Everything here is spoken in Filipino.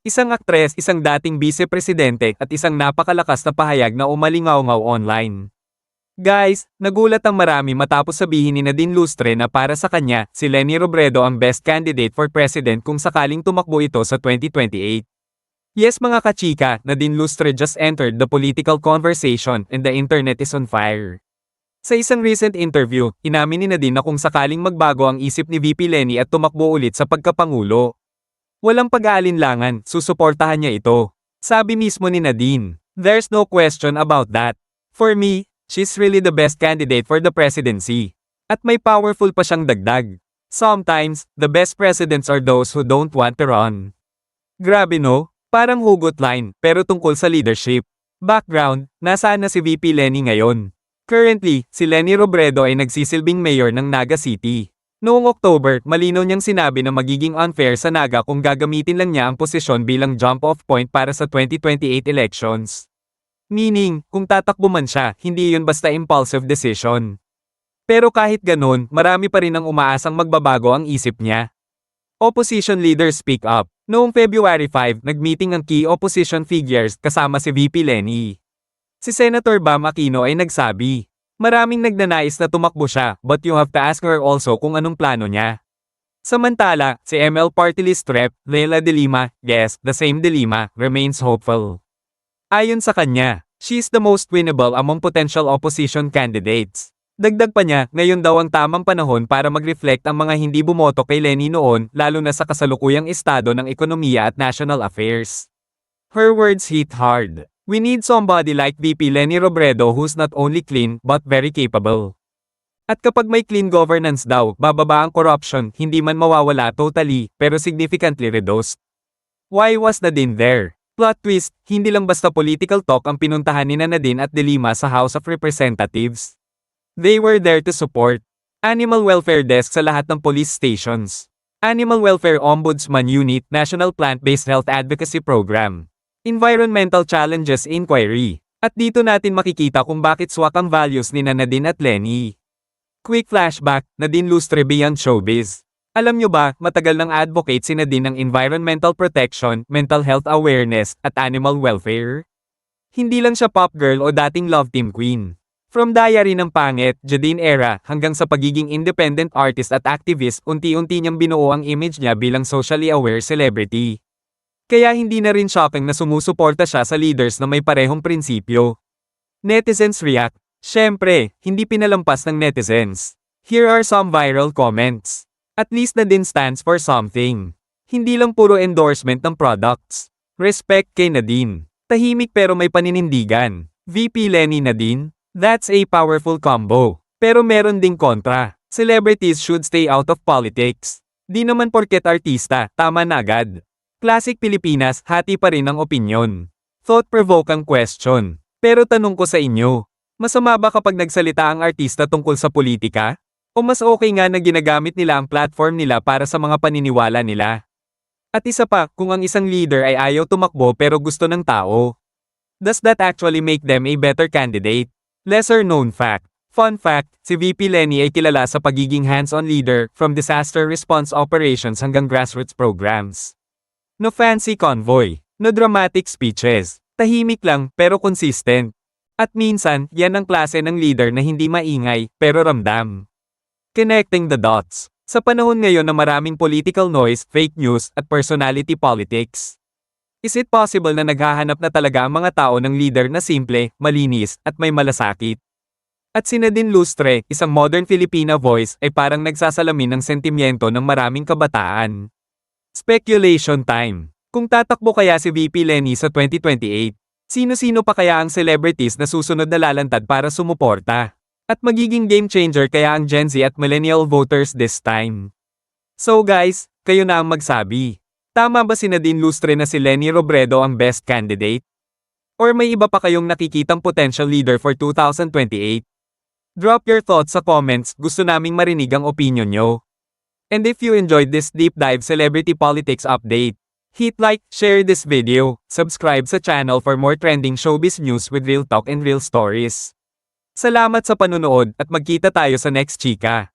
Isang aktres, isang dating vice-presidente at isang napakalakas na pahayag na umalingaw-ngaw online. Guys, nagulat ang marami matapos sabihin ni Nadine Lustre na para sa kanya, si Leni Robredo ang best candidate for president kung sakaling tumakbo ito sa 2028. Yes mga kachika, Nadine Lustre just entered the political conversation and the internet is on fire. Sa isang recent interview, inamin ni Nadine na kung sakaling magbago ang isip ni VP Leni at tumakbo ulit sa pagkapangulo, walang pag-aalinlangan, susuportahan niya ito. Sabi mismo ni Nadine, "There's no question about that. For me, she's really the best candidate for the presidency." At may powerful pa siyang dagdag. "Sometimes, the best presidents are those who don't want to run." Grabe no? Parang hugot line, pero tungkol sa leadership. Background, nasaan na si VP Leni ngayon? Currently, si Leni Robredo ay nagsisilbing mayor ng Naga City. Noong October, malinaw niyang sinabi na magiging unfair sa Naga kung gagamitin lang niya ang posisyon bilang jump-off point para sa 2028 elections. Meaning, kung tatakbo man siya, hindi yun basta impulsive decision. Pero kahit ganun, marami pa rin ang umaasang magbabago ang isip niya. Opposition leaders speak up. Noong February 5, nagmeeting ang key opposition figures kasama si VP Leni. Si Senator Bam Aquino ay nagsabi, "Maraming nagnanais na tumakbo siya, but you have to ask her also kung anong plano niya." Samantala, si ML Party List Rep. Leila De Lima, yes, the same De Lima, remains hopeful. Ayon sa kanya, she is the most winnable among potential opposition candidates. Dagdag pa niya, ngayon daw ang tamang panahon para mag-reflect ang mga hindi bumoto kay Leni noon, lalo na sa kasalukuyang estado ng ekonomiya at national affairs. Her words hit hard. "We need somebody like VP Leni Robredo who's not only clean but very capable." At kapag may clean governance daw, bababa ang corruption, hindi man mawawala totally, pero significantly reduced. Why was Nadine there? Plot twist, hindi lang basta political talk ang pinuntahan ni Nadine at De Lima sa House of Representatives. They were there to support Animal Welfare Desk sa lahat ng police stations, Animal Welfare Ombudsman Unit, National Plant-Based Health Advocacy Program, Environmental Challenges Inquiry. At dito natin makikita kung bakit swak ang values ni Nadine at Leni. Quick flashback, Nadine Lustre beyond showbiz. Alam nyo ba, matagal nang advocate si Nadine ng environmental protection, mental health awareness, at animal welfare. Hindi lang siya pop girl o dating love team queen. From Diary ng Pangit, Jadine era, hanggang sa pagiging independent artist at activist, unti-unti niyang binuo ang image niya bilang socially aware celebrity. Kaya hindi na rin shocking na sumusuporta siya sa leaders na may parehong prinsipyo. Netizens react. Syempre, hindi pinalampas ng netizens. Here are some viral comments. "At least Nadine stands for something. Hindi lang puro endorsement ng products. Respect kay Nadine. Tahimik pero may paninindigan. VP Leni Nadine? That's a powerful combo. Pero meron ding kontra. Celebrities should stay out of politics. Di naman porket artista, tama na agad." Classic Pilipinas, hati pa rin ang opinyon. Thought-provoking question. Pero tanong ko sa inyo, masama ba kapag nagsalita ang artista tungkol sa politika? O mas okay nga na ginagamit nila ang platform nila para sa mga paniniwala nila? At isa pa, kung ang isang leader ay ayaw tumakbo pero gusto ng tao, does that actually make them a better candidate? Lesser known fact. Fun fact, si VP Leni ay kilala sa pagiging hands-on leader, from disaster response operations hanggang grassroots programs. No fancy convoy, no dramatic speeches, tahimik lang pero consistent. At minsan, yan ang klase ng leader na hindi maingay, pero ramdam. Connecting the dots. Sa panahon ngayon na maraming political noise, fake news, at personality politics, is it possible na naghahanap na talaga ang mga tao ng leader na simple, malinis, at may malasakit? At si Nadine Lustre, isang modern Filipina voice, ay parang nagsasalamin ng sentimiento ng maraming kabataan. Speculation time. Kung tatakbo kaya si VP Leni sa 2028, sino-sino pa kaya ang celebrities na susunod na lalantad para sumuporta? At magiging game changer kaya ang Gen Z at millennial voters this time? So guys, kayo na ang magsabi. Tama ba si Nadine Lustre na si Leni Robredo ang best candidate? Or may iba pa kayong nakikitang potential leader for 2028? Drop your thoughts sa comments, gusto naming marinig ang opinion nyo. And if you enjoyed this deep dive celebrity politics update, hit like, share this video, subscribe sa channel for more trending showbiz news with real talk and real stories. Salamat sa panunood at magkita tayo sa next chika.